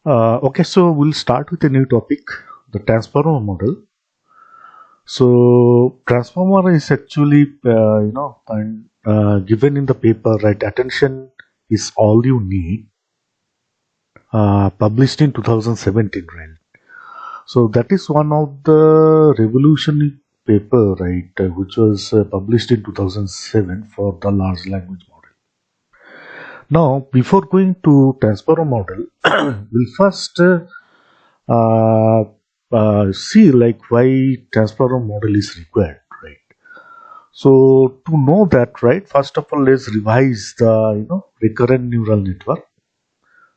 Okay, so we'll start with a new topic, the transformer model. So transformer is actually, given in the paper, right? Attention is all you need. Published in 2017, right? So that is one of the revolutionary paper, right, which was published in 2007 for the large language model. Now, before going to transformer model, we'll first uh, see like why transformer model is required, right? So to know that, right, first of all, let's revise the recurrent neural network.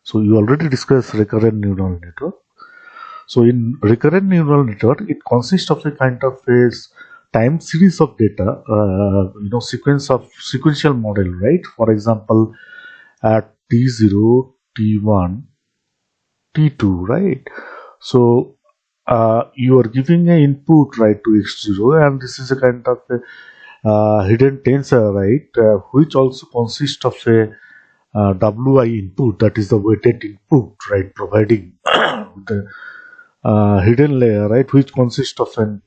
So you already discussed recurrent neural network. So in recurrent neural network, it consists of a kind of a time series of data, sequential model, right? For example, at T0, T1, T2, right? So you are giving an input, right, to X0, and this is a kind of a hidden tensor, right, which also consists of a WI input, that is the weighted input, right, providing the hidden layer, right, which consists of an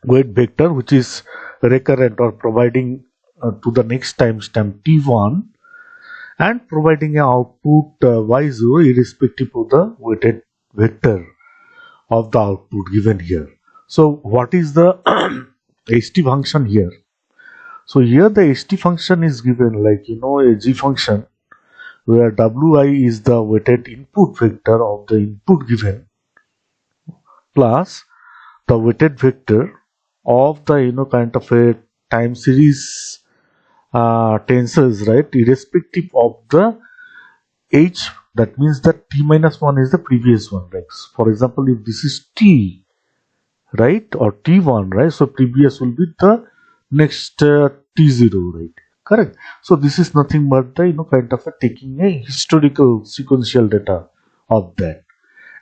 weight vector which is recurrent or providing to the next timestamp T1 and providing an output Y0 irrespective of the weighted vector of the output given here. So what is the HT function here? So here the HT function is given like a G function where Wi is the weighted input vector of the input given plus the weighted vector of the kind of a time series tensors, right, irrespective of the h, that means that t minus 1 is the previous one, right? For example, if this is t, right, or t1, right, so previous will be the next t0, right, correct. So this is nothing but the kind of a taking a historical sequential data of that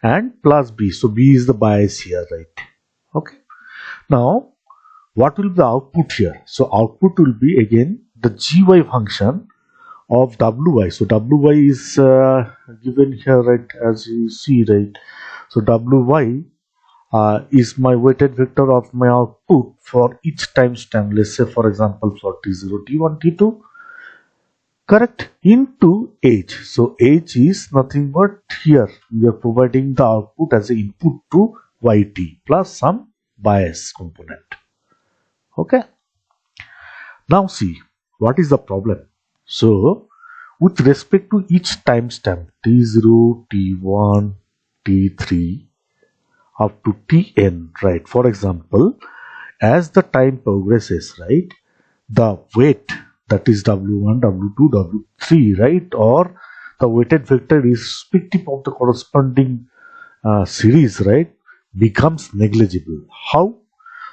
and plus b, so b is the bias here, right? Okay, now what will be the output here? So output will be again the gy function of wi. So wi is given here, right, as you see, right? So wi is my weighted vector of my output for each timestamp. Let's say, for example, for t0, t1, t2, correct, into h. So h is nothing but here we are providing the output as an input to yt plus some bias component. Okay. Now see, what is the problem? So with respect to each timestamp t0, t1, t3 up to tn, right? For example, as the time progresses, right, the weight, that is w1, w2, w3, right, or the weighted vector irrespective of the corresponding series, right, becomes negligible. How?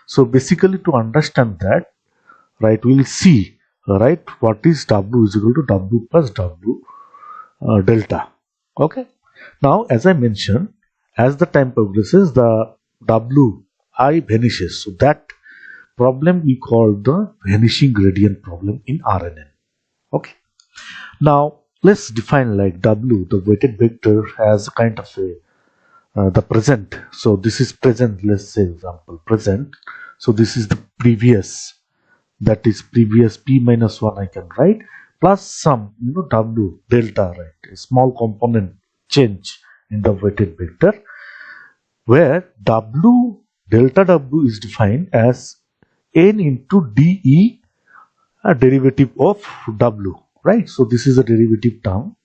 So basically, to understand that, right, we'll see, right, what is w is equal to w plus w delta. Okay, now as I mentioned, as the time progresses, the wi vanishes, so that problem we call the vanishing gradient problem in RNN. Okay, now let's define like w, the weighted vector, as a kind of a the present. So this is present, let's say example present. So this is the previous, that is previous p minus 1 I can write, plus some w delta, right, a small component change in the weighted vector, where w delta w is defined as n into de, a derivative of w, right? So this is a derivative term.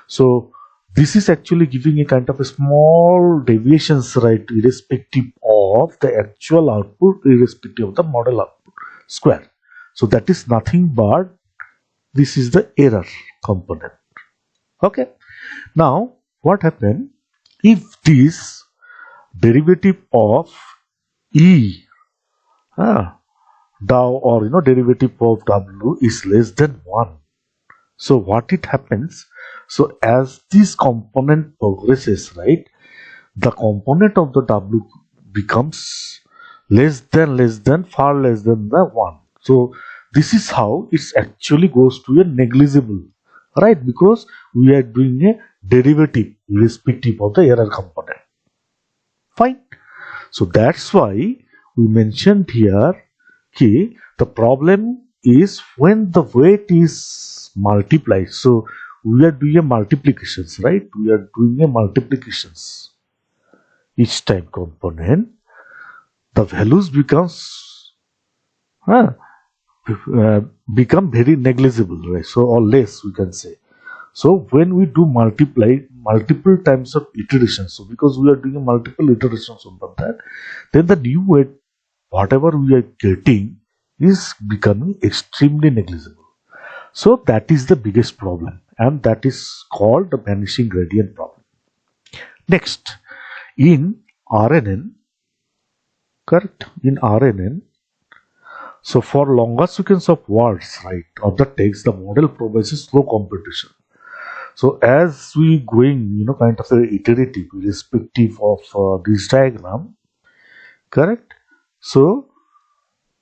So this is actually giving a kind of a small deviations, right, irrespective of the actual output, irrespective of the model output square. So that is nothing but this is the error component. Okay, now what happened if this derivative of e dou, or derivative of w is less than 1? So what it happens, so as this component progresses, right, the component of the w becomes far less than the 1. So this is how it actually goes to a negligible, right? Because we are doing a derivative irrespective of the error component. Fine. So that's why we mentioned here key the problem is when the weight is multiplied. So we are doing a multiplications, right? We are doing a multiplications each time component. The values uh, become very negligible, right? So or less we can say. So when we do multiply multiple times of iterations, so because we are doing multiple iterations of that, then the new weight, whatever we are getting, is becoming extremely negligible. So that is the biggest problem, and that is called the vanishing gradient problem. Next, in RNN, correct? In RNN, so for longer sequence of words, right, of the text, the model provides a slow computation. So as we going, kind of a iterative, irrespective of this diagram, correct? So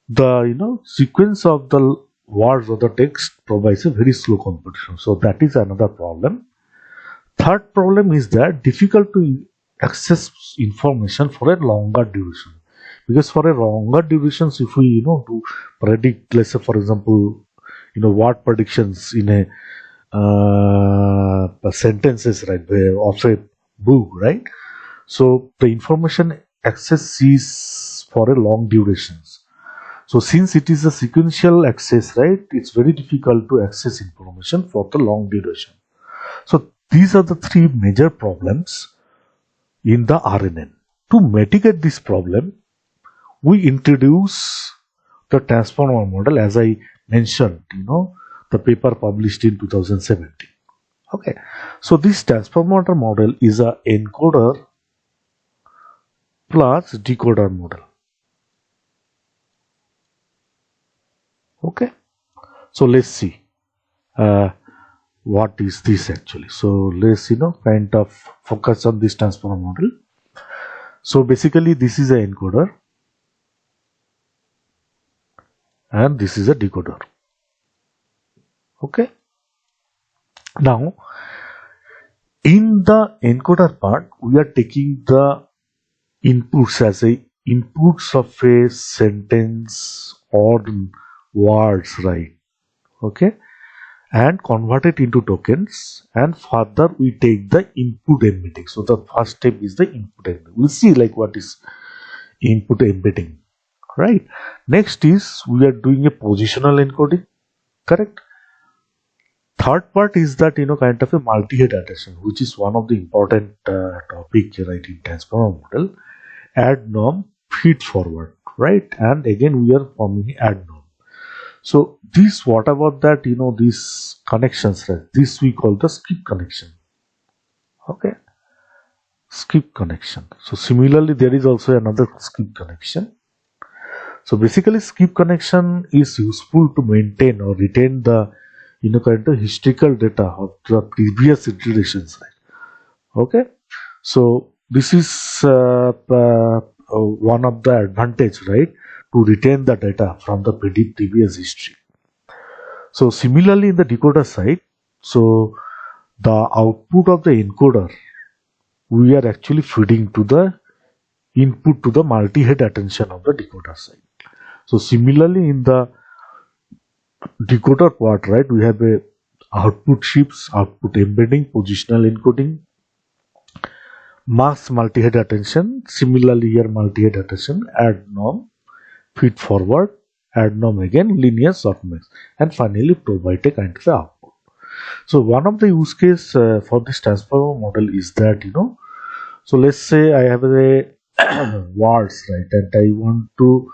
the sequence of the words or the text provides a very slow computation. So that is another problem. Third problem is that difficult to access information for a longer duration. Because for a longer durations, if we to predict, let's say for example, word predictions in a sentences, right, of a book, right? So the information access is for a long durations. So since it is a sequential access, right, it's very difficult to access information for the long duration. So these are the three major problems in the RNN. To mitigate this problem, we introduce the transformer model, as I mentioned, the paper published in 2017. Okay, so this transformer model is a encoder plus decoder model. Okay, so let's see uh, what is this actually. So let's kind of focus on this transformer model. So basically this is a encoder and this is a decoder. Okay, now in the encoder part we are taking the inputs as a inputs of a sentence or words, right? Okay, and convert it into tokens, and further we take the input embedding. So the first step is the input embedding. We'll see like what is input embedding, right? Next is we are doing a positional encoding, correct? Third part is that kind of a multi-head addition, which is one of the important topic, right, in transformer model. Add norm, feed forward, right? And again we are forming add norm. So this whatever that these connections, right, this we call the skip connection. Okay, skip connection. So similarly there is also another skip connection. So basically skip connection is useful to maintain or retain the kind of historical data of the previous iterations, right? Okay, so this is one of the advantage, right, to retain the data from the previous history. So similarly in the decoder side, so the output of the encoder we are actually feeding to the input to the multi-head attention of the decoder side. So similarly in the decoder part, right, we have a output shifts, output embedding, positional encoding, mask multi-head attention. Similarly here multi-head attention, add norm, feed forward, add norm again, linear softmax, and finally provide a kind of output. So one of the use case for this transformer model is that so let's say I have a words, right, and I want to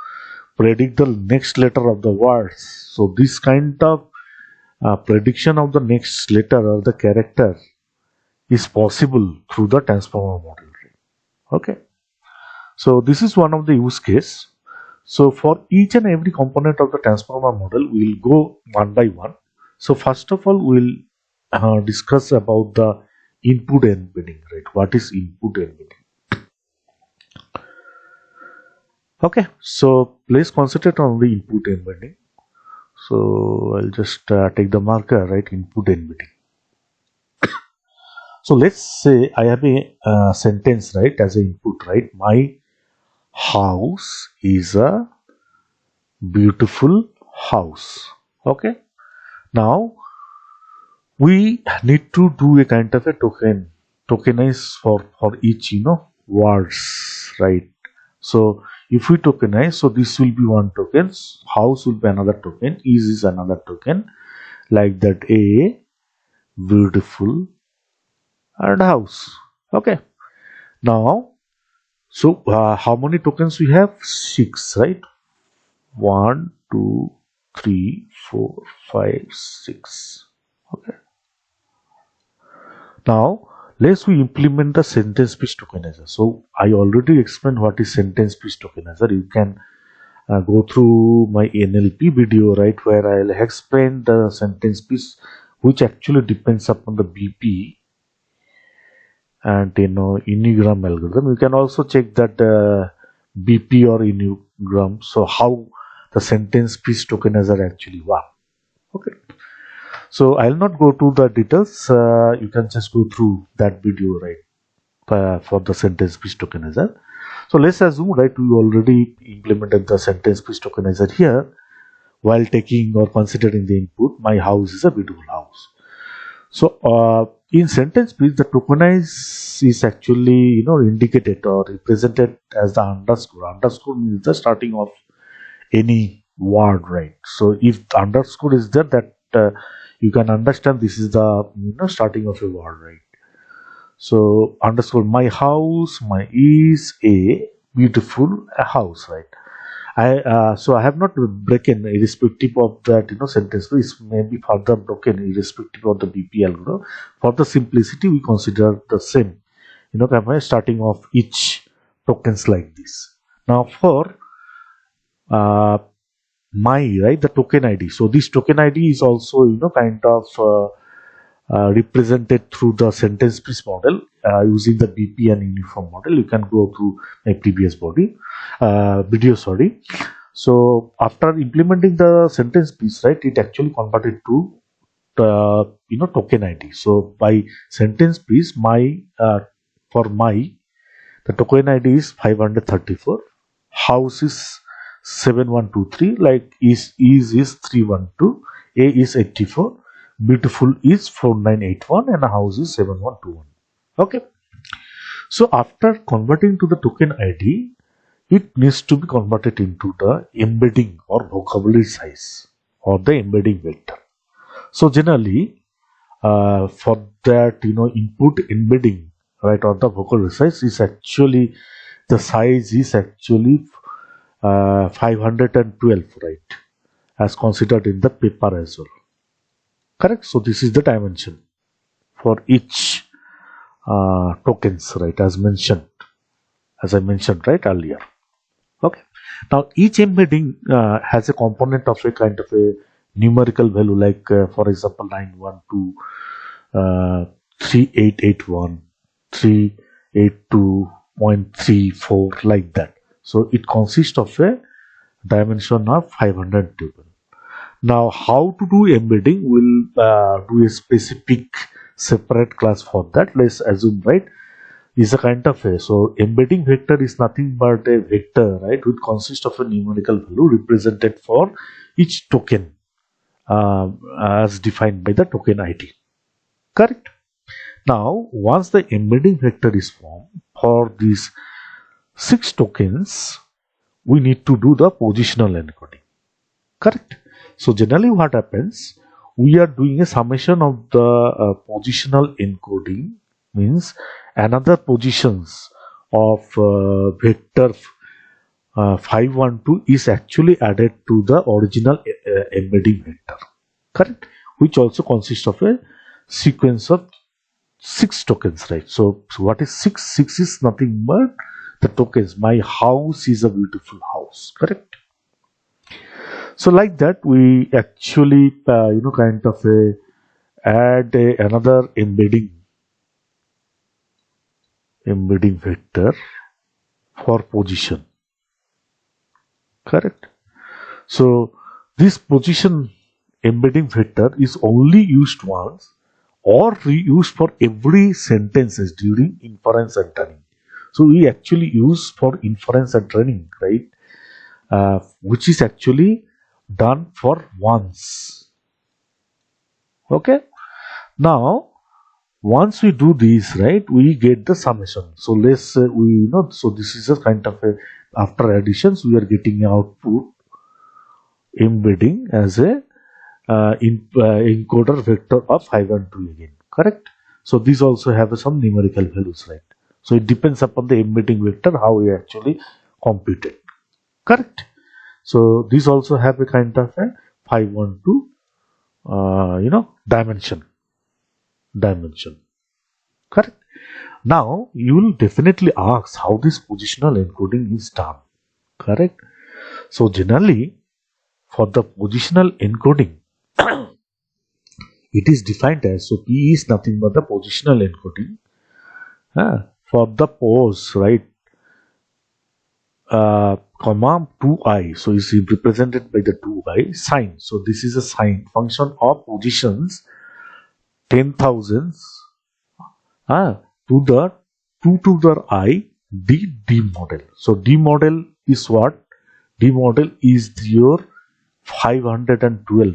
predict the next letter of the words. So this kind of prediction of the next letter or the character is possible through the transformer model. Okay, so this is one of the use case. So for each and every component of the transformer model, we will go one by one. So first of all, we will discuss about the input embedding, right? What is input embedding? Okay, so let's concentrate on the input embedding. So I'll just take the marker, right? Input embedding. So let's say I have a sentence, right, as an input, right? My house is a beautiful house. Okay. Now we need to do a kind of a tokenize for each words, right? So if we tokenize, so this will be one token, house will be another token, is another token, like that, a beautiful and house. Okay. Now, so how many tokens we have? Six, right? One, two, three, four, five, six. Okay. Now let's we implement the sentence piece tokenizer. So I already explained what is sentence piece tokenizer. You can go through my NLP video, right, where I'll explain the sentence piece, which actually depends upon the BP and Enneagram algorithm. You can also check that BP or Enneagram. So how the sentence piece tokenizer actually work. Okay. So I'll not go to the details. You can just go through that video, right, for the sentence piece tokenizer. So let's assume, right, we already implemented the sentence piece tokenizer here while taking or considering the input. My house is a beautiful house. So in sentence piece, the tokenize is actually indicated or represented as the underscore. Underscore means the starting of any word, right? So if the underscore is there, that you can understand this is the starting of a word, right? So underscore my house, my is a beautiful house, right? I have not broken irrespective of that sentence. It's maybe further broken irrespective of the BP algorithm. For the simplicity, we consider the same. Kind of starting of each tokens like this. Now for uh, my, right, the token ID. So this token ID is also kind of represented through the sentence piece model using the BP and uniform model. You can go through my previous video, sorry. So after implementing the sentence piece, right, it actually converted to the token ID. So by sentence piece, my for my the token ID is 534. House is 7123. Like is 312. A is 84. Beautiful is 4981, and a house is 7121. Okay. So after converting to the token ID, it needs to be converted into the embedding or vocabulary size or the embedding vector. So generally, for that input embedding, right, or the vocabulary size is actually the size is actually 512, right, as considered in the paper as well. Correct. So this is the dimension for each tokens, right, as I mentioned right earlier. Okay. Now each embedding has a component of a kind of a numerical value, like for example 912, 3881, 382.34, like that. So it consists of a dimension of 512. Now how to do embedding, we'll do a specific separate class for that. Let's assume, right, is a kind of a, so embedding vector is nothing but a vector, right, which consists of a numerical value represented for each token as defined by the token ID. Correct. Now once the embedding vector is formed for these 6 tokens, we need to do the positional encoding. Correct. So generally what happens, we are doing a summation of the positional encoding, means another positions of vector 512 is actually added to the original embedding vector. Correct. Which also consists of a sequence of 6 tokens, right? So what is 6? 6 is nothing but the tokens. My house is a beautiful house. Correct. So like that, we actually kind of add another embedding vector for position. Correct. So this position embedding vector is only used once or we use for every sentences during inference and training. So we actually use for inference and training, right? Which is actually done for once. Okay. Now, once we do this, right, we get the summation. So let's so this is a kind of a, after additions, we are getting output embedding as a encoder vector of 5 and 2 again, correct? So these also have some numerical values, right? So it depends upon the embedding vector how we actually compute it, correct? So these also have a kind of a 512 dimension, correct? Now you will definitely ask how this positional encoding is done, correct? So generally for the positional encoding, it is defined as, so P is nothing but the positional encoding for the pose, right? Comma 2i, so is represented by the 2i sign. So this is a sign function of positions 10,000s to the 2 to the I d model. So d model is what? D model is your 512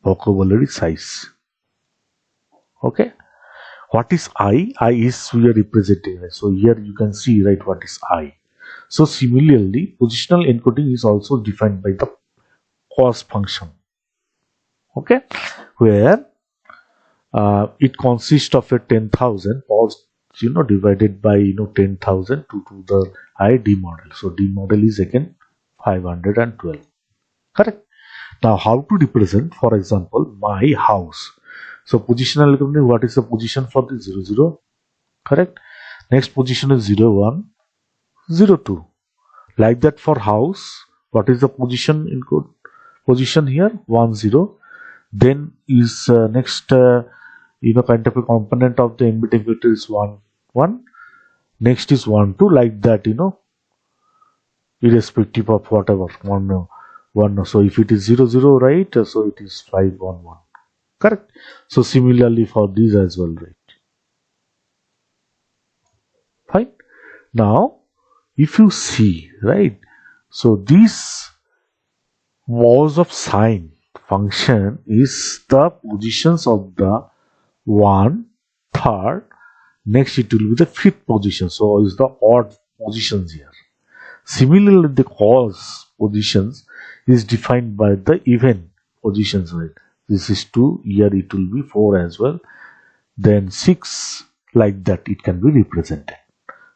vocabulary size. Okay. What is I? I is we are representing. So here you can see, right, what is I. So similarly, positional encoding is also defined by the cos function. Okay, where it consists of a 10,000 pos, divided by 10,000 to the I d model. So d model is again 512. Correct. Now how to represent, for example, my house. So positional encoding, what is the position for the 00? Correct. Next position is 01, 02. Like that for house, what is the position encode? Position here 10. Then is next kind of a component of the embedding vector is 1 1. Next is 1 2, like that, irrespective of whatever 1 1. So if it is 00, right, so it is 5 1 1. Correct. So similarly for these as well, right? Fine. Now if you see, right, so this was of sign function is the positions of the 1 third, next it will be the fifth position, so is the odd positions here. Similarly the cos positions is defined by the even positions, right? This is 2, here it will be 4 as well, then 6, like that it can be represented.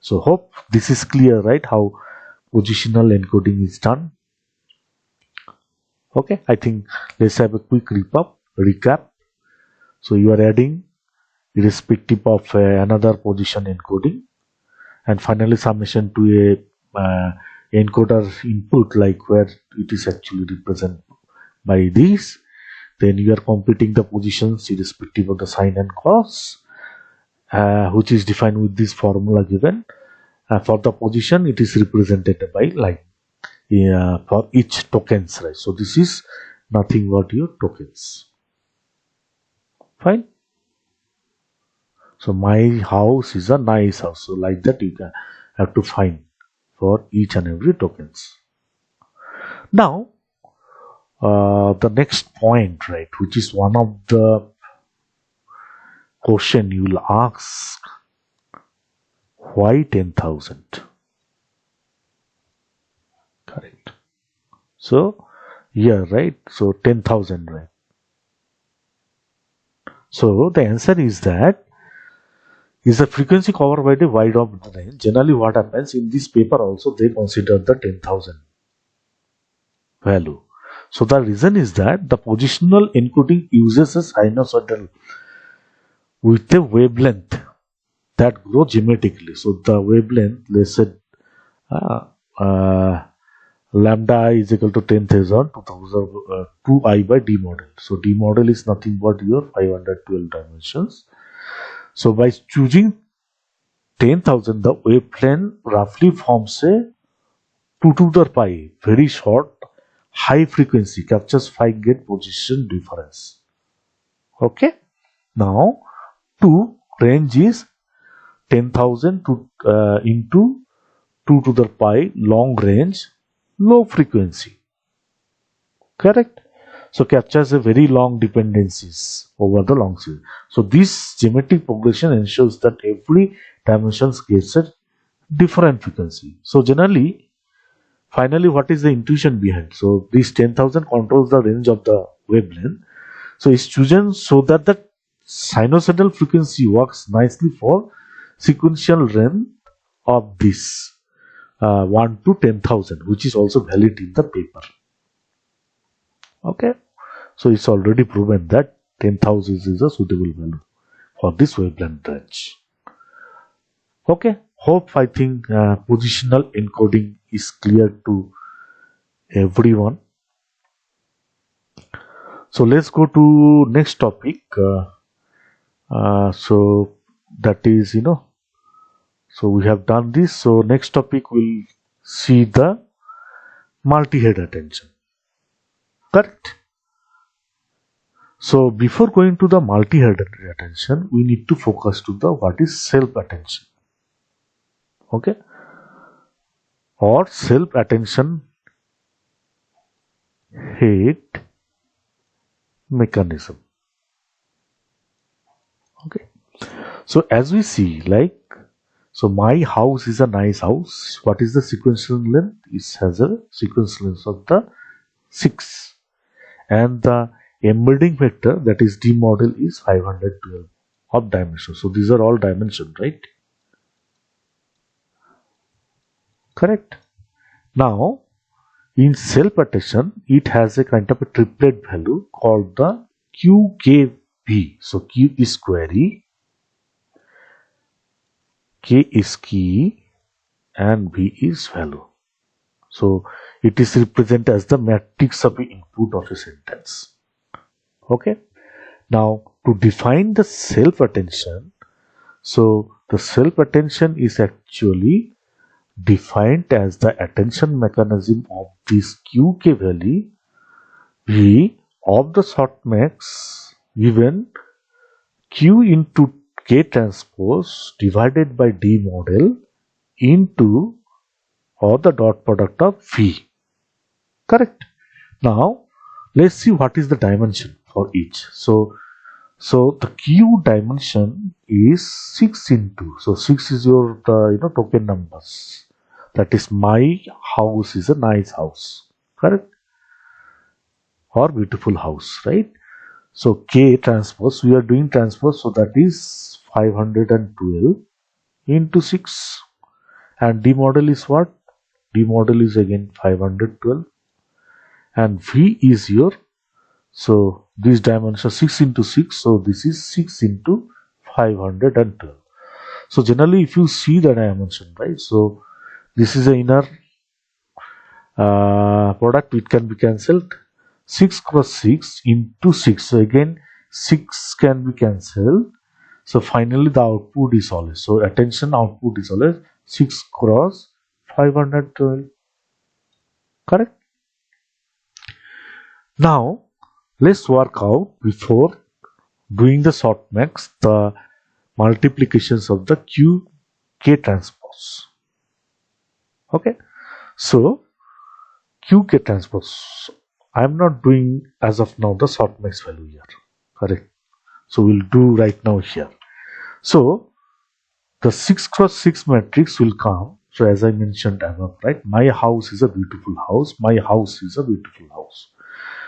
So hope this is clear, right, how positional encoding is done. Okay, I think let's have a quick recap. So you are adding irrespective of another position encoding, and finally summation to a encoder input, like where it is actually represented by these. Then you are computing the positions irrespective of the sign and cos, which is defined with this formula given. For the position, it is represented by line for each tokens, right? So this is nothing but your tokens. Fine. So my house is a nice house. So like that you can have to find for each and every tokens. Now the next point, right, which is one of the question you will ask, why 10,000? Correct. So here, right, so 10,000, right? So the answer is that is the frequency covered by the wide of the range. Generally what happens in this paper also, they consider the 10,000 value. So the reason is that the positional encoding uses a sinusoidal with a wavelength that grows geometrically. So the wavelength, let's say lambda is equal to 10,000 2i by d model. So d model is nothing but your 512 dimensions. So by choosing 10,000, the wavelength roughly forms a 2 to the pi, very short, high frequency, captures 5 gate position difference. Okay. Now 2 range is 10,000 to into 2 to the pi long range low frequency. Correct? So captures a very long dependencies over the long series. So this geometric progression ensures that every dimension gets a different frequency. So generally, finally, what is the intuition behind? So this 10,000 controls the range of the wavelength. So it's chosen so that the sinusoidal frequency works nicely for sequential range of this 1 to 10,000, which is also valid in the paper. Okay, so it's already proven that 10,000 is a suitable value for this wavelength range. Okay, hope I think positional encoding is clear to everyone. So let's go to next topic. So that is, so we have done this. So next topic we'll see the multi-head attention. Correct. So before going to the multi-head attention, we need to focus to the what is self-attention. Okay, or self-attention head mechanism. Okay, so as we see, like, so my house is a nice house. What is the sequential length? It has a sequential length of the 6, and the embedding vector, that is D model, is 512 of dimension. So these are all dimension, right? Correct. Now in self-attention, it has a kind of a triplet value called the QKV. So Q is query, K is key, and V is value. So it is represented as the matrix of the input of a sentence. Okay. Now to define the self-attention, so the self-attention is actually defined as the attention mechanism of this QK value V of the softmax given Q into K transpose divided by D model into or the dot product of V. Correct. Now let's see what is the dimension for each. So the Q dimension is 6 into, so 6 is your token numbers. That is, my house is a nice house. Correct. Or beautiful house, right? So K transpose, we are doing transpose, so that is 512 into 6, and D model is what? D model is again 512, and V is your, so this dimension 6 into 6, so this is 6 into 512. So generally if you see the dimension, right, so this is a inner product, it can be cancelled. 6 cross 6 into 6, so again 6 can be cancelled. So finally the output is always, so attention output is always 6 cross 512. Correct. Now let's work out, before doing the softmax, the multiplications of the QK transpose. Okay, so QK transpose, I am not doing as of now the softmax value here. Correct. So we'll do right now here. So the 6 cross 6 matrix will come. So as I mentioned above, right, my house is a beautiful house, my house is a beautiful house.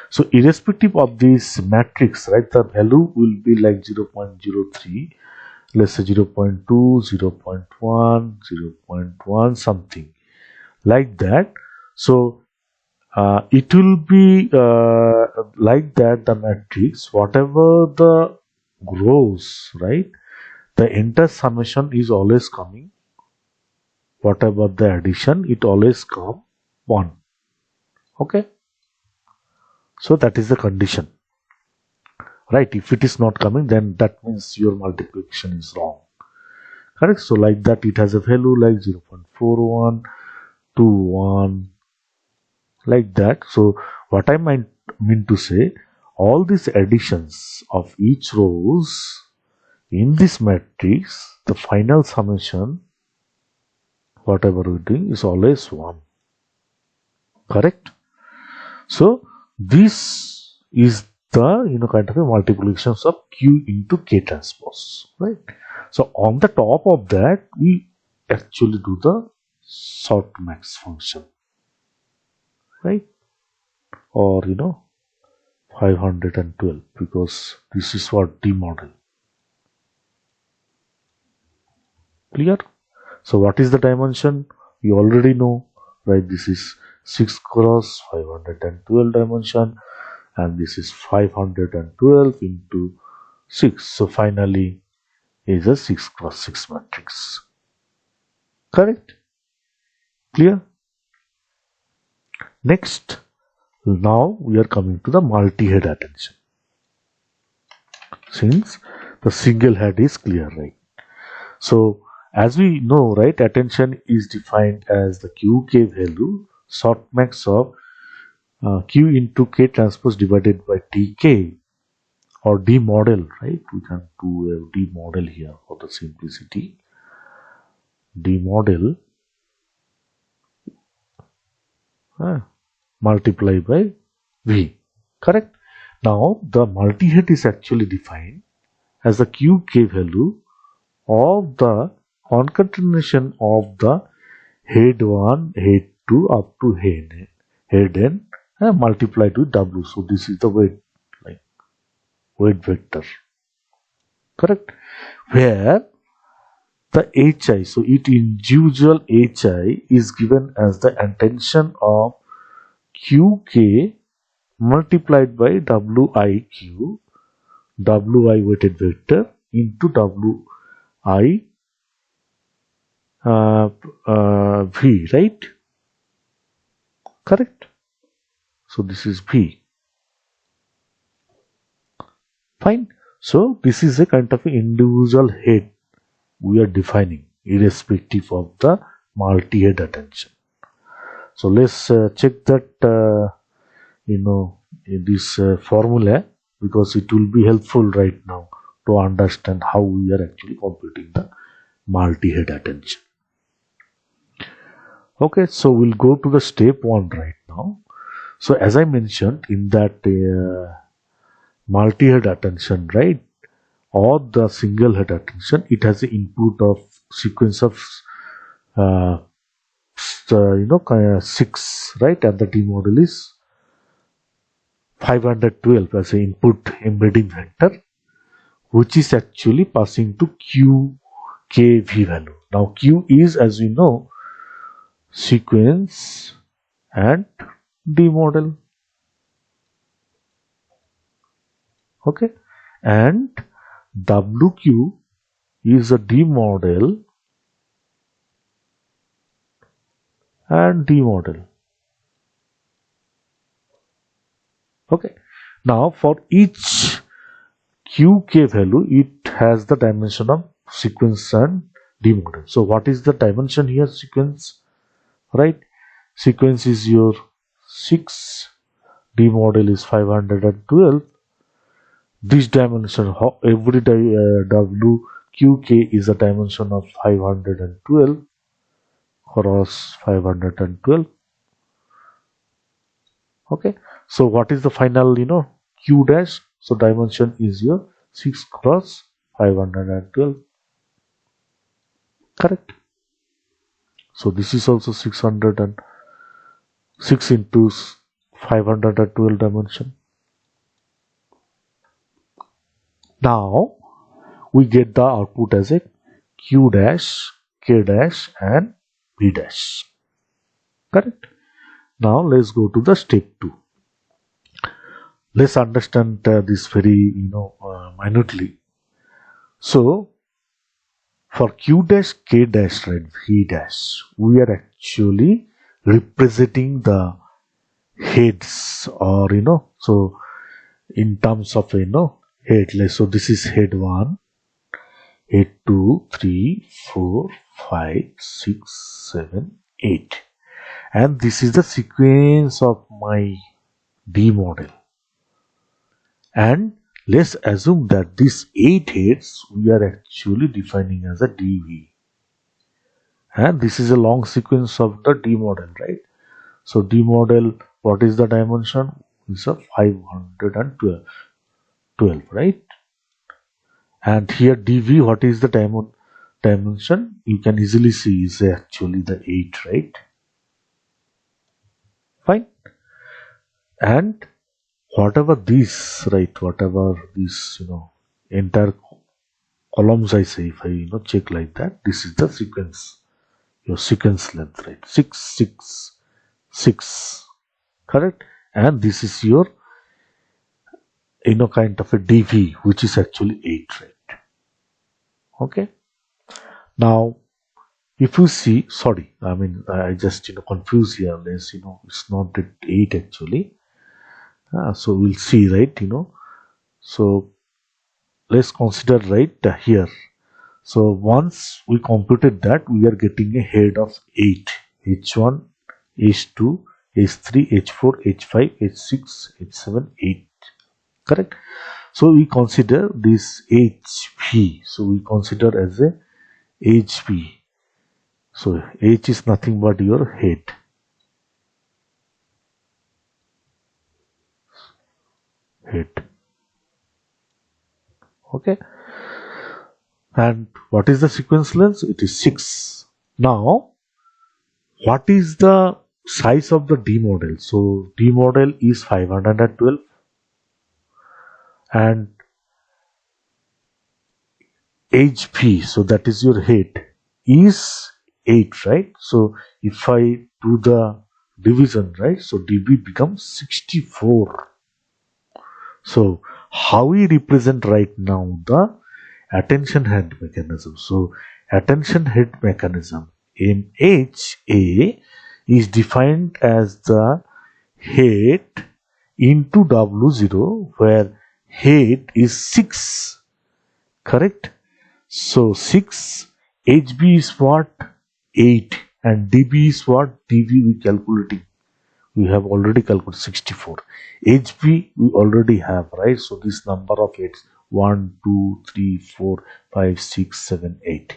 So irrespective of this matrix, right, the value will be like 0.03, let's say 0.2, 0.1, 0.1, something like that. So it will be like that, the matrix, whatever the grows, right, the entire summation is always coming, whatever the addition, it always come 1. Okay, so that is the condition, right? If it is not coming, then that means your multiplication is wrong. Correct. So like that, it has a value like 0.41, 21, like that. So what I mean to say, all these additions of each rows in this matrix, the final summation, whatever we do, is always 1. Correct? So this is the kind of a multiplications of Q into K transpose, right? So on the top of that, we actually do the softmax function, right? Or 512, because this is what D model. Clear? So what is the dimension? You already know, right? This is 6 cross 512 dimension, and this is 512 into 6. So finally is a 6 cross 6 matrix. Correct? Clear? Next, now we are coming to the multi-head attention. Since the single head is clear, right? So as we know, right, attention is defined as the QK value softmax of Q into K transpose divided by TK, or D model, right? We can do a D model here for the simplicity. D model multiply by V. Correct? Now the multi-head is actually defined as the QK value of the concatenation of the head 1, head 2 up to head n multiplied with W. So this is the weight, like weight vector. Correct? Where the HI, so each individual HI is given as the attention of QK multiplied by WIQ, WI weighted vector into WI V, right? Correct? So this is V. Fine. So this is a kind of individual head we are defining irrespective of the multi-head attention. So let's check that in this formula, because it will be helpful right now to understand how we are actually computing the multi-head attention. Okay, so we'll go to the step 1 right now. So as I mentioned in that multi-head attention, right, or the single head attention, it has the input of sequence of 6, right, and the D model is 512 as an input embedding vector, which is actually passing to QKV value. Now Q is, as we know, sequence and D model. Okay, and WQ is a D model and D model. Okay, now for each QK value, it has the dimension of sequence and D model. So what is the dimension here? Sequence, right? Sequence is your 6, D model is 512. This dimension, every WQK is a dimension of 512 cross 512. Okay, so what is the final Q dash? So dimension is your 6 cross 512. Correct? So this is also 606 into 512 dimension. Now we get the output as a Q dash, K dash and B dash. Correct? Now let's go to the step 2. Let's understand this very minutely. So for Q dash, K dash, right, V dash, we are actually representing the heads, or so in terms of head. So this is head 1, head 2, 3, 4, 5, 6, 7, 8, and this is the sequence of my D model. And let's assume that these 8 heads we are actually defining as a DV. And this is a long sequence of the D model, right? So D model, what is the dimension? It's a 512, right? And here DV, what is the dimension? You can easily see is actually the 8, right? Fine. And whatever this, right? Whatever this, entire columns I say, if I check like that, this is the sequence, your sequence length, right? 6, 6, 6, correct? And this is your kind of a DV, which is actually 8, right? Okay. Now, if you see, sorry, I mean, I just confuse here. Let's it's not that 8 actually. So we'll see, right? So let's consider right here. So once we computed that, we are getting a head of 8. H1, H2, H3, H4, H5, H6, H7, 8. Correct? So we consider this HP. So we consider as a HP. So H is nothing but your head. Head. Okay. And what is the sequence length? It is 6. Now, what is the size of the D model? So D model is 512 and HP, so that is your head, is 8, right? So if I do the division, right? So DB becomes 64. So how we represent right now the attention head mechanism? So attention head mechanism in HA is defined as the head into W0, where head is 6, correct? So 6, HB is what? 8, and DB is what? DB we calculating. We have already calculated 64. HB we already have, right? So this number of 8s 1, 2, 3, 4, 5, 6, 7, 8.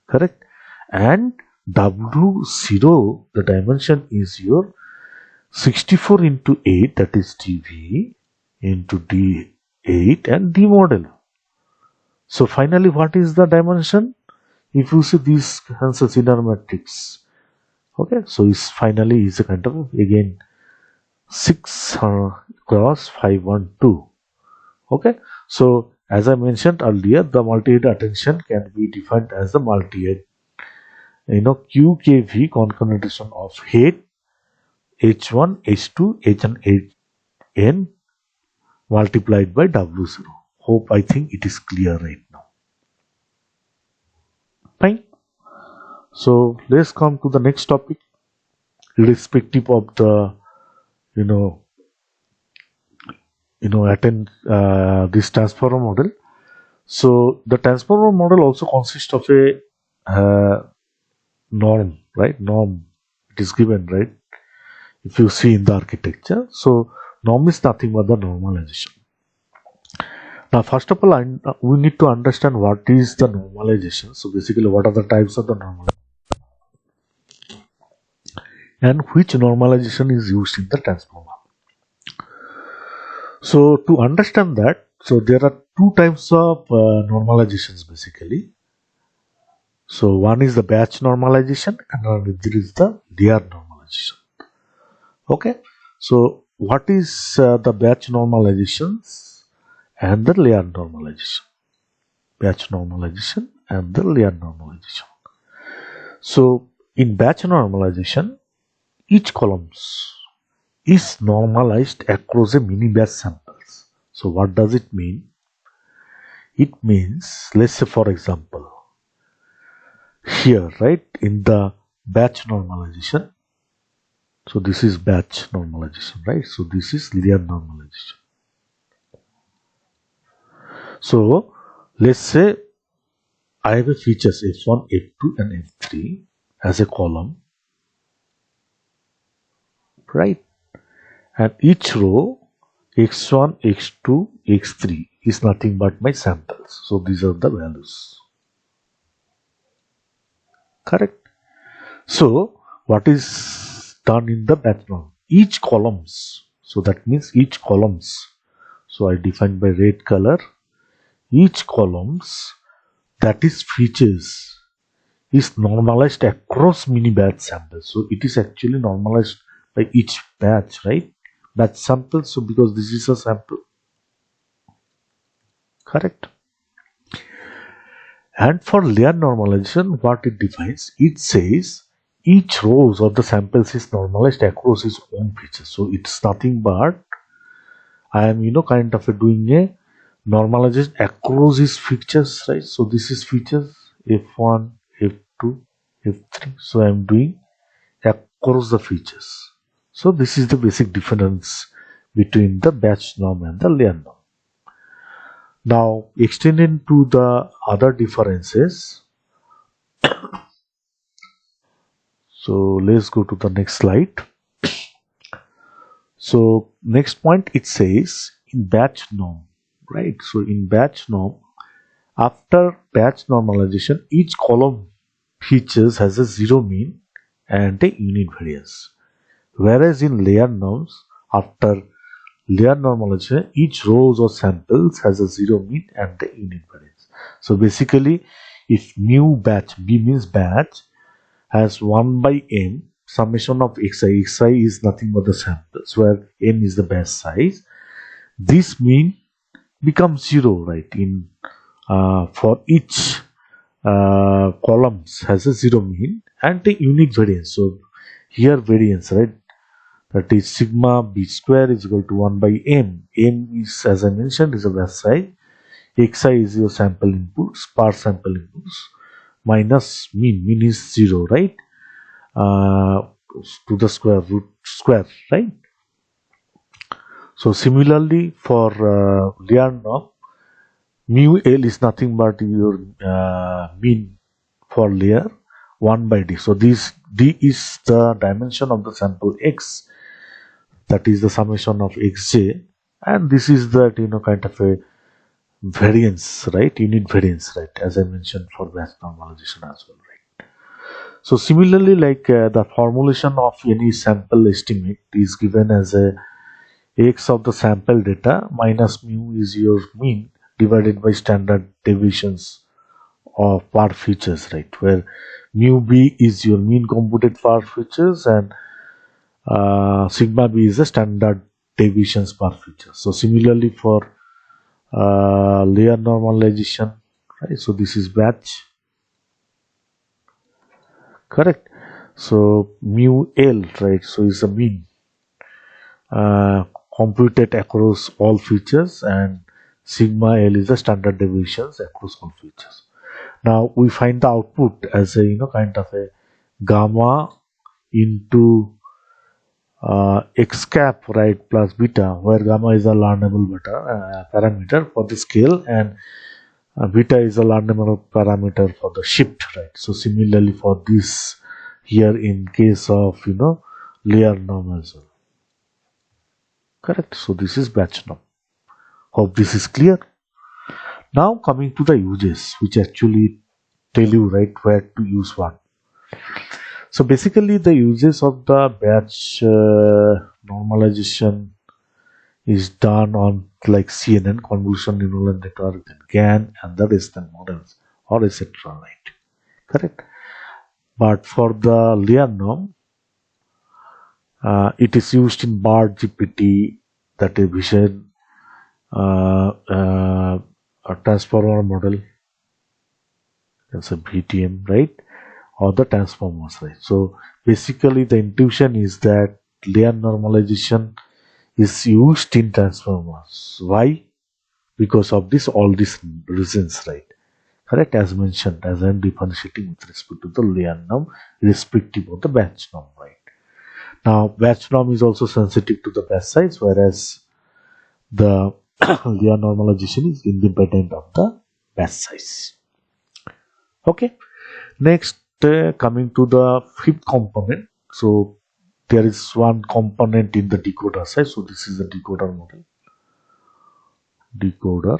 Correct? And W0, the dimension is your 64 into 8, that is DV, into D8 and D model. So finally, what is the dimension? If you see this Hansen's inner matrix, okay, so it's finally is a kind of again 6 cross 512. Okay, so as I mentioned earlier, the multi-head attention can be defined as the multi-head, QKV concatenation of head H1, H2, Hn, Hn multiplied by W0. Hope I think it is clear right now. Fine. So let's come to the next topic, irrespective of the attend this transformer model. So the transformer model also consists of a norm, right? Norm, it is given, right? If you see in the architecture, so norm is nothing but the normalization. Now, first of all, we need to understand what is the normalization. So basically, what are the types of the normalization and which normalization is used in the transformer. So to understand that, so there are two types of normalizations basically. So one is the batch normalization and another is the layer normalization. Okay. So what is the batch normalizations and the layer normalization? Batch normalization and the layer normalization. So in batch normalization, each columns is normalized across a mini batch samples. So what does it mean? It means, let's say for example, here, right, in the batch normalization, so this is batch normalization, right? So this is linear normalization. So let's say I have a features F1, F2 and F3 as a column, right? And each row x1, x2, x3 is nothing but my samples. So these are the values. Correct. So what is done in the background? Each columns. So that means each columns. So I define by red color. Each columns, that is features, is normalized across mini batch samples. So it is actually normalized by each batch, right? Batch sample. So because this is a sample, correct. And for layer normalization, what it defines, it says each rows of the samples is normalized across its own features. So it's nothing but I am kind of doing a normalization across its features, right? So this is features f1, f2, f3. So I am doing across the features. So this is the basic difference between the batch norm and the layer norm. Now extending to the other differences. So let's go to the next slide. So next point, it says in batch norm, right? So in batch norm, after batch normalization, each column features has a zero mean and a unit variance. Whereas in layer norms, after layer normalization, each rows or samples has a zero mean and a unit variance. So basically, if new batch, B means batch, has 1 by n summation of xi is nothing but the samples where n is the batch size. This mean becomes 0, right? In for each columns has a 0 mean and a unique variance. So here variance, right? That is sigma b square is equal to 1 by m. M is, as I mentioned, is a batch size. Xi is your sample inputs, per sample inputs, minus mean. Mean is 0, right? uh, to the square root square, right? So similarly for layer norm, mu L is nothing but your mean for layer 1 by d. So this d is the dimension of the sample x, that is the summation of xj, and this is that kind of a variance, right? Unit variance, right? As I mentioned for batch normalization as well, right? So similarly, like the formulation of any sample estimate is given as a x of the sample data minus mu is your mean divided by standard deviations of per features, right? Where mu b is your mean computed per features and sigma b is the standard deviations per feature. So similarly for layer normalization, right? So this is batch, correct. So mu L, right? So is the mean uh, computed across all features, and sigma L is the standard deviations across all features. Now we find the output as a kind of a gamma into x cap, right, plus beta, where gamma is a learnable beta parameter for the scale, and beta is a learnable parameter for the shift, right? So similarly for this here in case of layer norm as well, correct. So this is batch norm. Hope this is clear. Now coming to the uses, which actually tell you, right, where to use what. So basically the uses of the batch normalization is done on like CNN, convolution neural network, then GAN, and the Western models, or etc. Right? Correct. But for the layer norm, it is used in BART GPT, that is vision a transformer model. That's a BTM, right? Or the transformers, right? So basically the intuition is that layer normalization is used in transformers. Why? Because of this all these reasons, right? Correct, as mentioned, as I'm differentiating with respect to the layer norm irrespective of the batch norm, right? Now batch norm is also sensitive to the batch size, whereas the layer normalization is independent of the batch size. Okay. Next, coming to the fifth component. So there is one component in the decoder side. So this is the decoder model. decoder.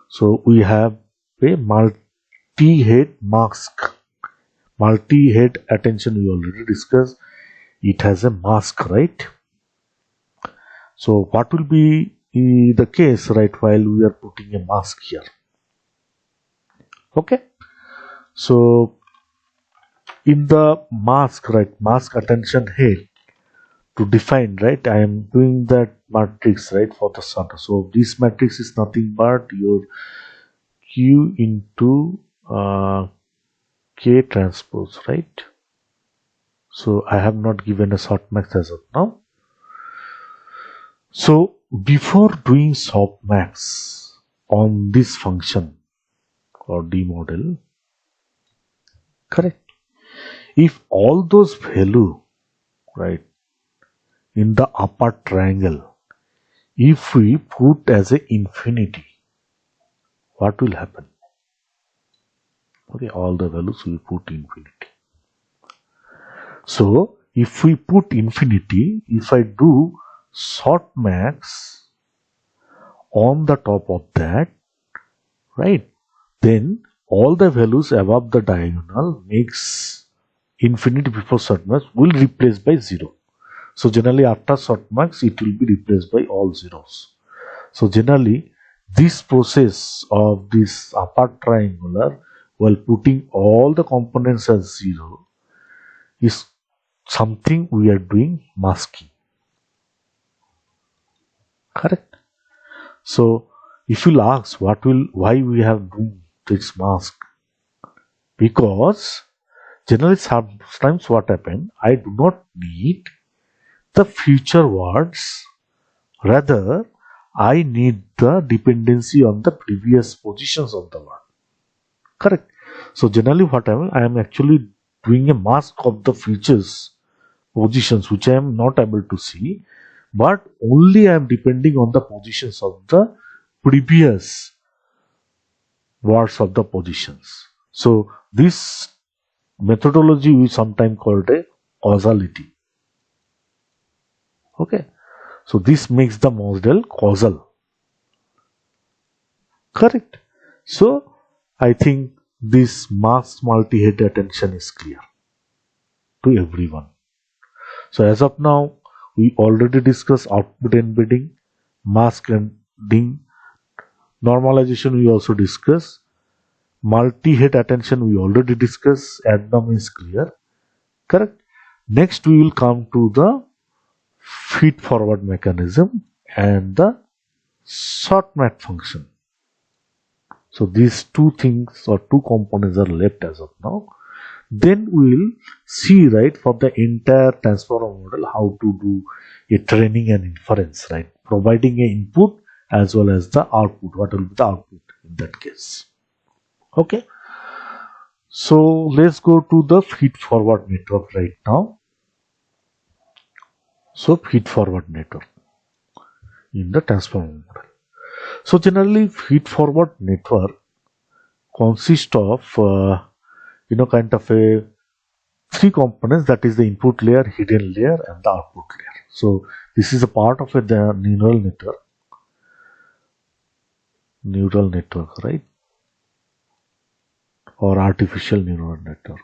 So we have a multi-head mask. Multi-head attention we already discussed. It has a mask, right? So what will be the case, right, while we are putting a mask here? Okay. So in the mask, right, mask attention head, to define, right, I am doing that matrix, right, for the starter. So this matrix is nothing but your Q into K transpose, right? So I have not given a softmax as of now. So before doing softmax on this function or D model, correct, if all those value, right, in the upper triangle, if we put as a infinity, what will happen? Okay, all the values we put infinity. So if we put infinity, if I do softmax on the top of that, right, then all the values above the diagonal makes infinity before softmax will replace by 0. So generally after softmax it will be replaced by all zeros. So generally this process of this upper triangular while putting all the components as 0 is something we are doing masking. Correct. So if you'll ask why we have doing this mask, because generally sometimes what happen, I do not need the future words, rather I need the dependency on the previous positions of the word. Correct. So generally what I am actually doing a mask of the futures positions which I am not able to see, but only I am depending on the positions of the previous words of the positions. So this methodology we sometimes called a causality. Okay. So this makes the model causal. Correct. So I think this masked multi-head attention is clear to everyone. So as of now, we already discussed output embedding, mask embedding, normalization we also discussed, multi-head attention we already discussed, add-num is clear. Correct. Next we will come to the feed-forward mechanism and the shortmat function. So these two things or two components are left as of now. Then we will see, right, for the entire transformer model how to do a training and inference, right, providing a input as well as the output. What will be the output in that case? Okay. So let's go to the feed forward network right now. So feed forward network in the transformer model. So generally feed forward network consists of kind of a three components, that is the input layer, hidden layer and the output layer. So this is a part of the neural network, right, or artificial neural network.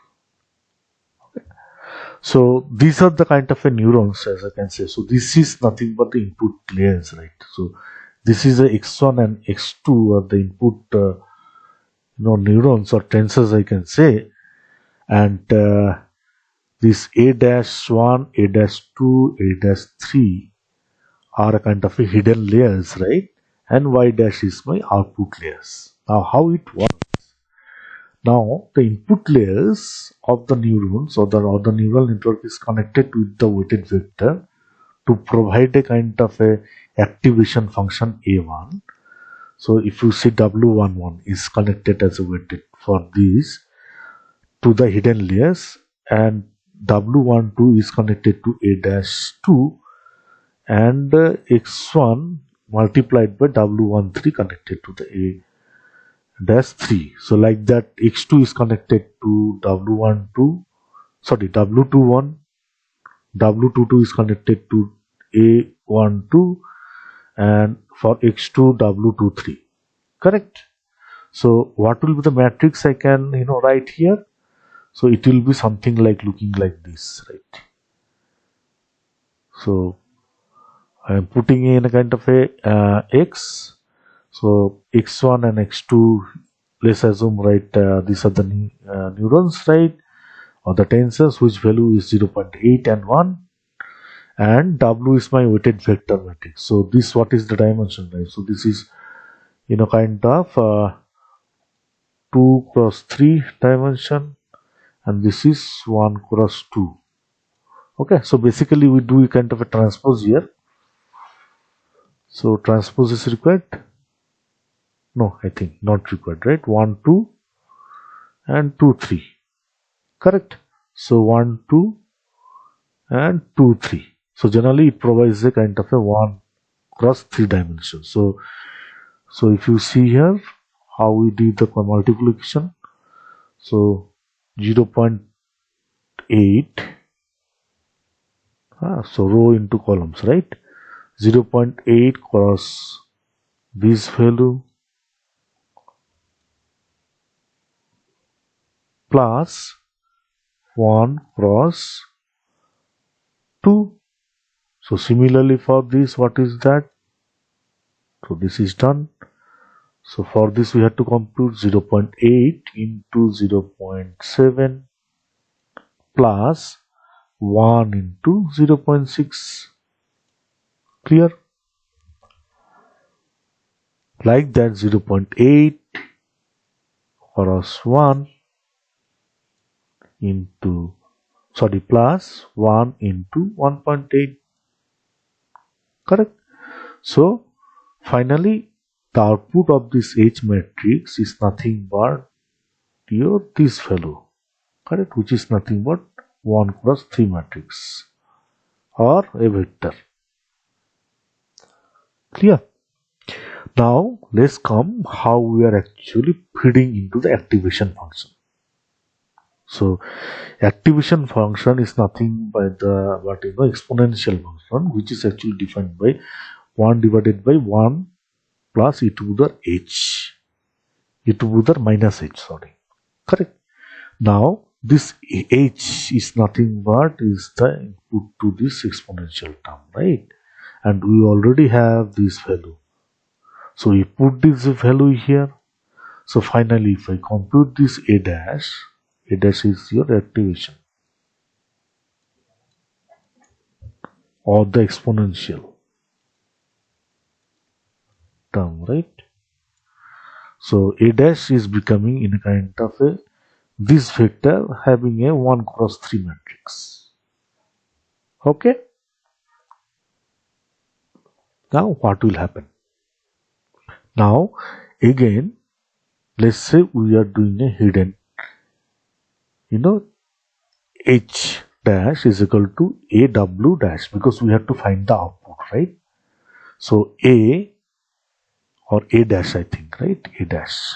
So these are the kind of a neurons, as I can say. So this is nothing but the input layers, right? So this is a x1 and x2 are the input neurons or tensors, I can say, and this a-1, a-2, a-3 are a kind of a hidden layers, right? And y dash is my output layers. Now how it works? Now the input layers of the neurons or the neural network is connected with the weighted vector to provide a kind of a activation function A1. So if you see W11 is connected as a weighted for this to the hidden layers, and W12 is connected to A-2 and x1 multiplied by W13 connected to the A-3. So like that x2 is connected to W12, sorry, W21, W22 is connected to A12 and for x2 w23, correct? So what will be the matrix I can write here? So it will be something like looking like this, right? So I am putting in a kind of a x. So x1 and x2, let's assume, right, these are the neurons, right, or the tensors, which value is 0.8 and 1, and w is my weighted vector matrix. So this, what is the dimension, right? So this is kind of 2 cross 3 dimension, and this is 1 cross 2. Okay, so basically we do a kind of a transpose here. So transpose is required. No, I think not required, right? 1 2 and 2 3, correct? So 1 2 and 2 3. So generally it provides a kind of a 1 cross 3 dimension. So if you see here how we did the multiplication, so 0.8, so row into columns, right? 0.8 cross this value plus 1 cross 2. So similarly for this, what is that? So this is done. So for this we have to compute 0.8 into 0.7 plus 1 into 0.6. Clear? Like that, 0.8 cross 1 into, sorry, plus 1 into 1.8. Correct? So finally the output of this H matrix is nothing but your this value, correct, which is nothing but 1 cross 3 matrix or a vector. Clear? Now let's come how we are actually feeding into the activation function. So activation function is nothing but exponential function, which is actually defined by 1 divided by 1 plus e to the h, e to the minus h, sorry, correct? Now this h is nothing but is the input to this exponential term, right? And we already have this value, so we put this value here. So finally if I compute this a dash is your activation or the exponential term, right? So a dash is becoming in a kind of a this vector having a 1 cross 3 matrix. Okay, now what will happen? Now again, let's say we are doing a hidden, h dash is equal to a w dash, because we have to find the output, right? So a or a dash, I think, right, a dash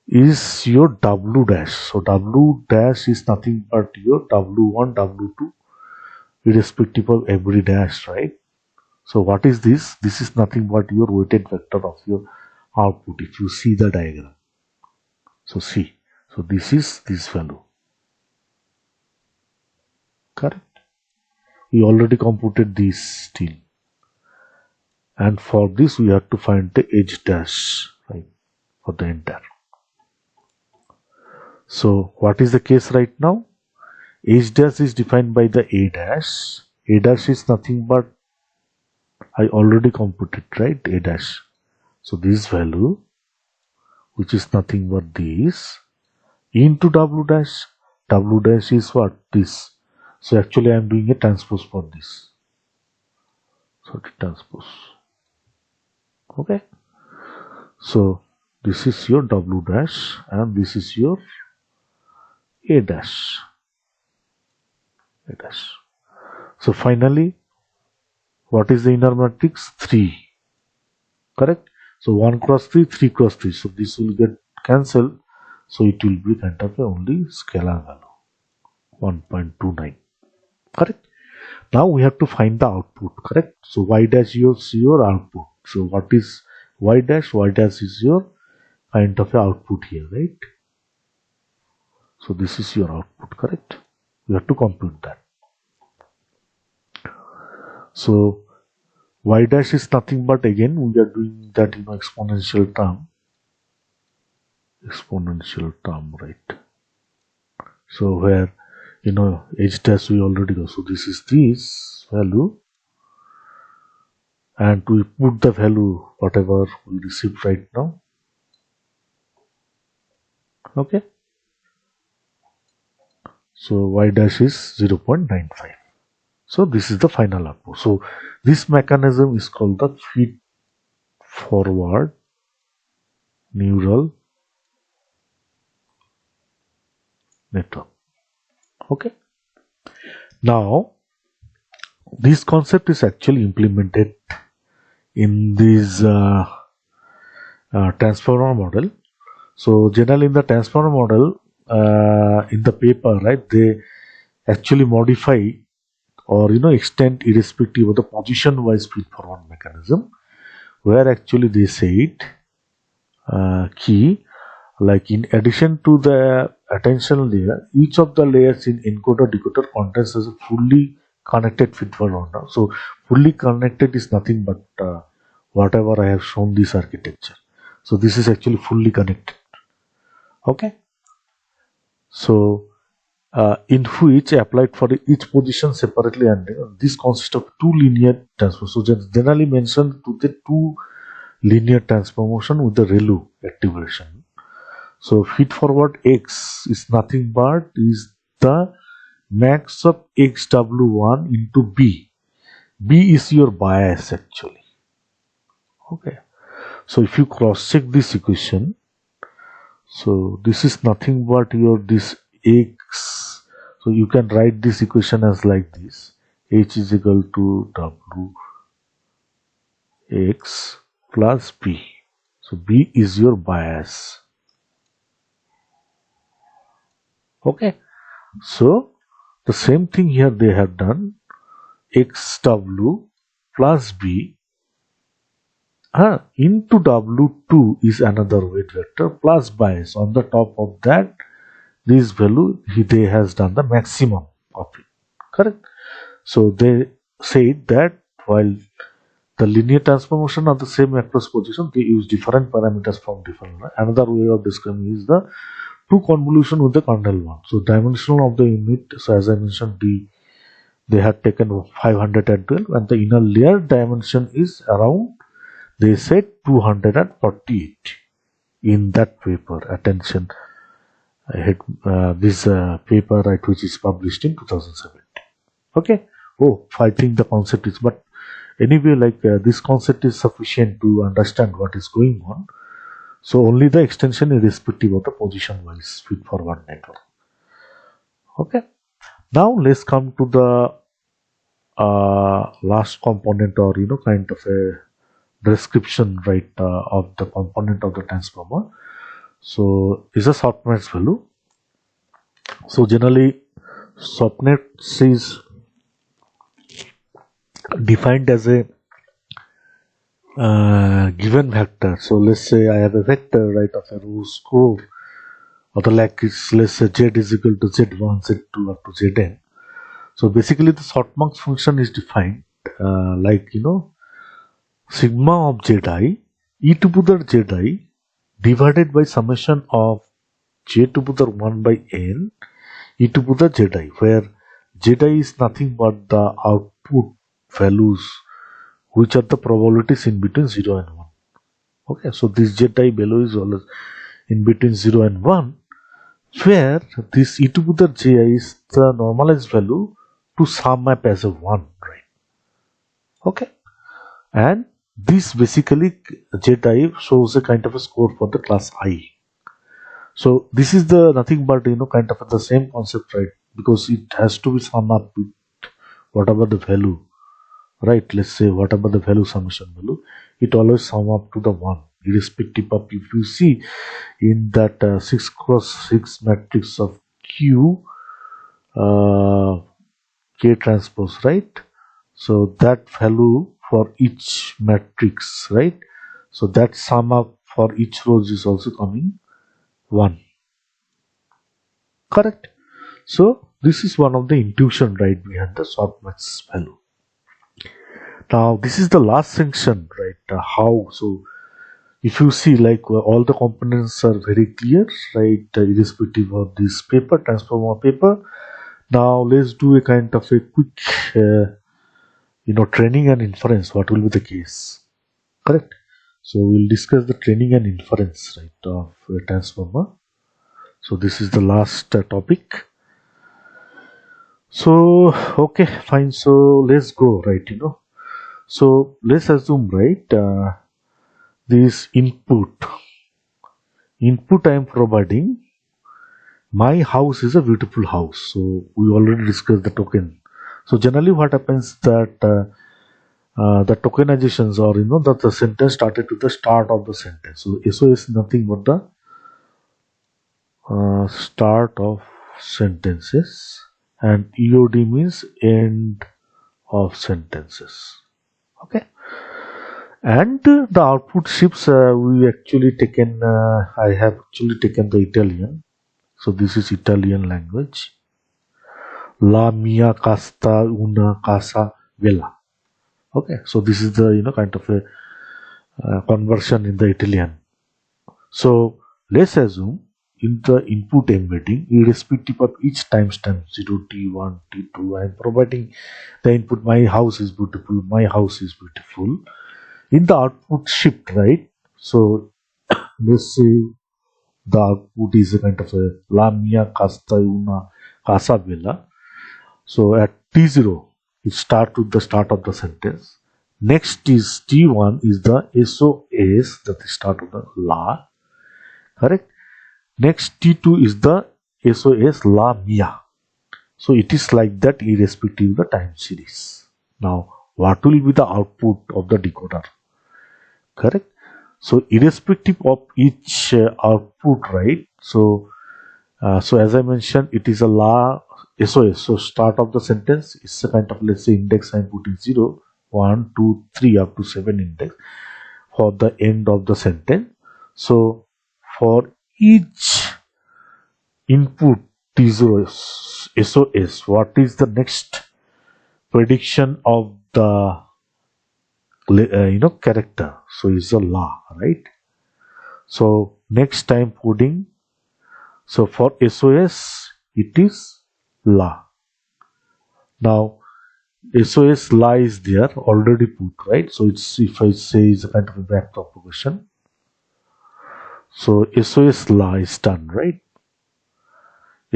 is your w dash. So w dash is nothing but your w1 w2 irrespective of every dash, right? So what is this? This is nothing but your weighted vector of your output, if you see the diagram. So see, so this is this value, correct? We already computed this still, and for this we have to find the h dash, right, for the entire. So what is the case right now? H dash is defined by the a dash. A dash is nothing but I already computed, right, a dash. So this value, which is nothing but this, into w dash. W dash is what? This. So actually I am doing a transpose for this. So the transpose. Okay. So this is your w dash and this is your a dash. A dash. So finally, what is the inner matrix? 3. Correct? So 1 cross 3, 3 cross 3. So this will get cancelled. So it will be kind of a only scalar value, 1.29. Correct? Now we have to find the output. Correct? So y dash is your output. So what is y dash? Y dash is your kind of a output here, right? So this is your output, correct? We have to compute that. So y dash is nothing but, again we are doing that exponential term, right? So where h dash we already know. So this is this value, and we put the value whatever we received right now. Okay. So y dash is 0.95. So this is the final output. So this mechanism is called the feed forward neural network. Okay. Now this concept is actually implemented in this transformer model. So generally in the transformer model, in the paper, right, they actually modify or extend irrespective of the position wise feed forward mechanism, where actually they said key, like in addition to the attention layer, each of the layers in encoder decoder contains as a fully connected feed forward. So fully connected is nothing but whatever I have shown this architecture. So this is actually fully connected. Okay. So in which applied for each position separately, and this consists of two linear transforms. So generally mentioned to the two linear transformation with the ReLU activation. So feed forward X is nothing but is the max of XW1 into B. B is your bias actually. Okay. So if you cross check this equation, so this is nothing but your this X. So you can write this equation as like this: H is equal to W X plus B. So B is your bias. Okay. So the same thing here they have done. XW plus B into W2 is another weight vector plus bias. On the top of that, this value they has done the maximum of it. Correct. So they said that while the linear transformation of the same across position, they use different parameters from different. Another way of describing is the two convolution with the kernel one. So dimensional of the unit. So as I mentioned, they had taken 500 at 12, and the inner layer dimension is around, they said, 248 in that paper. Attention, I had this paper, right, which is published in 2017. Okay. Oh, I think the concept is, but anyway, like this concept is sufficient to understand what is going on. So only the extension irrespective of the position wise feed forward network. Okay. Now let's come to the last component, or kind of a description, right, of the component of the transformer. So is a softmax value. So generally softmax is defined as a given vector. So let's say I have a vector, right, of a row score, or the like is, let's say z is equal to z1 z2 up to zn. So basically the softmax function is defined like sigma of zi e to the zi divided by summation of j to the 1 by n e to the zi, where zi is nothing but the output values which are the probabilities in between 0 and 1. Okay, so this zi value is always in between 0 and 1, where this e to the j is the normalized value to sum up as a 1, right? Okay, and this basically zi shows a kind of a score for the class I. So this is the nothing but kind of the same concept, right? Because it has to be sum up with whatever the value, right? Let's say whatever the value, summation value, it always sum up to the 1, irrespective of, if you see in that 6 cross 6 matrix of Q K transpose, right? So that value for each matrix, right? So that sum up for each rows is also coming 1. Correct? So this is one of the intuition right behind the softmax value. Now this is the last section, right? How? So if you see, like all the components are very clear, right? Irrespective of this paper, transformer paper. Now let's do a kind of a quick, training and inference. What will be the case? Correct. So we'll discuss the training and inference, right, of a transformer. So this is the last topic. So okay, fine. So let's go, right? So let's assume, right, this input I am providing. My house is a beautiful house. So we already discussed the token. So generally, what happens that the tokenizations, or that the sentence started to the start of the sentence. So SO is nothing but the start of sentences, and EOD means end of sentences. Okay. And the output shifts, we actually taken, I have actually taken the Italian. So this is Italian language. La mia casa una casa bella. Okay, so this is the kind of a conversion in the Italian. So let's assume in the input embedding, irrespective of each timestamp 0, T1, T2, I am providing the input. My house is beautiful. My house is beautiful. In the output shift, right? So let's say the output is a kind of a La mia casa una casa bella. So at T0, it starts with the start of the sentence. Next is T1 is the SOS, that is start of the La. Correct? Next T2 is the SOS La Mia. So it is like that irrespective of the time series. Now, what will be the output of the decoder? Correct? So irrespective of each output, right? So as I mentioned, it is a La SOS. So start of the sentence is a kind of, let's say, index I'm putting 0, 1, 2, 3 up to 7 index for the end of the sentence. So for each input T0 SOS, what is the next prediction of the character? So it's a La, right? So next time putting, so for SOS it is La. Now SOS La is there already put, right? So it's, if I say, is a kind of a back propagation. So SOS La is done, right?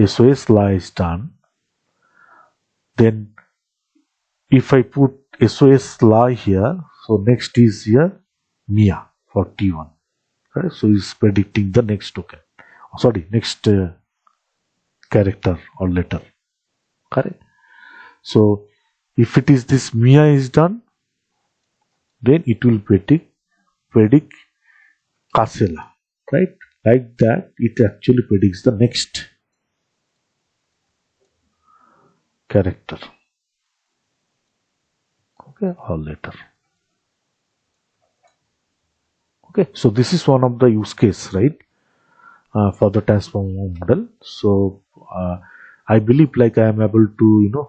SOS La is done. Then if I put SOS La here, so next is here Mia for T1, right? So it's predicting the next token. Sorry, next character or letter. Correct? So if it is this Mia is done, then it will predict Casella, right? Like that, it actually predicts the next character, okay, or letter. Okay, so this is one of the use case, right, for the transformer model. So I believe like I am able to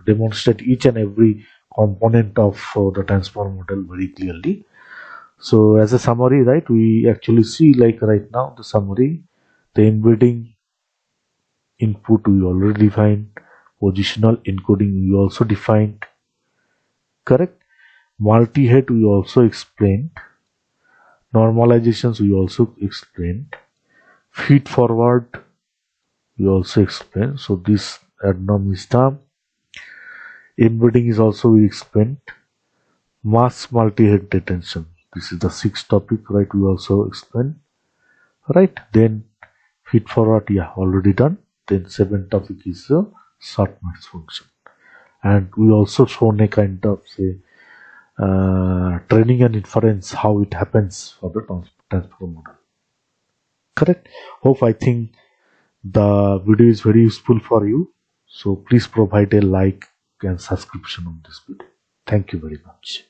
demonstrate each and every component of the transformer model very clearly. So as a summary, right, we actually see, like right now the summary, the embedding input we already defined, positional encoding we also defined, correct? Multi-head we also explained, normalizations we also explained, feed forward we also explained. So this ad norm is done. Embedding is also we explained. Mass multi-head detention, this is the sixth topic, right, we also explained, right? Then feed forward, yeah, already done. Then seventh topic is the softmax function, and we also shown a kind of training and inference how it happens for the transfer model. Correct? Hope, I think the video is very useful for you. So please provide a like and subscription on this video. Thank you very much.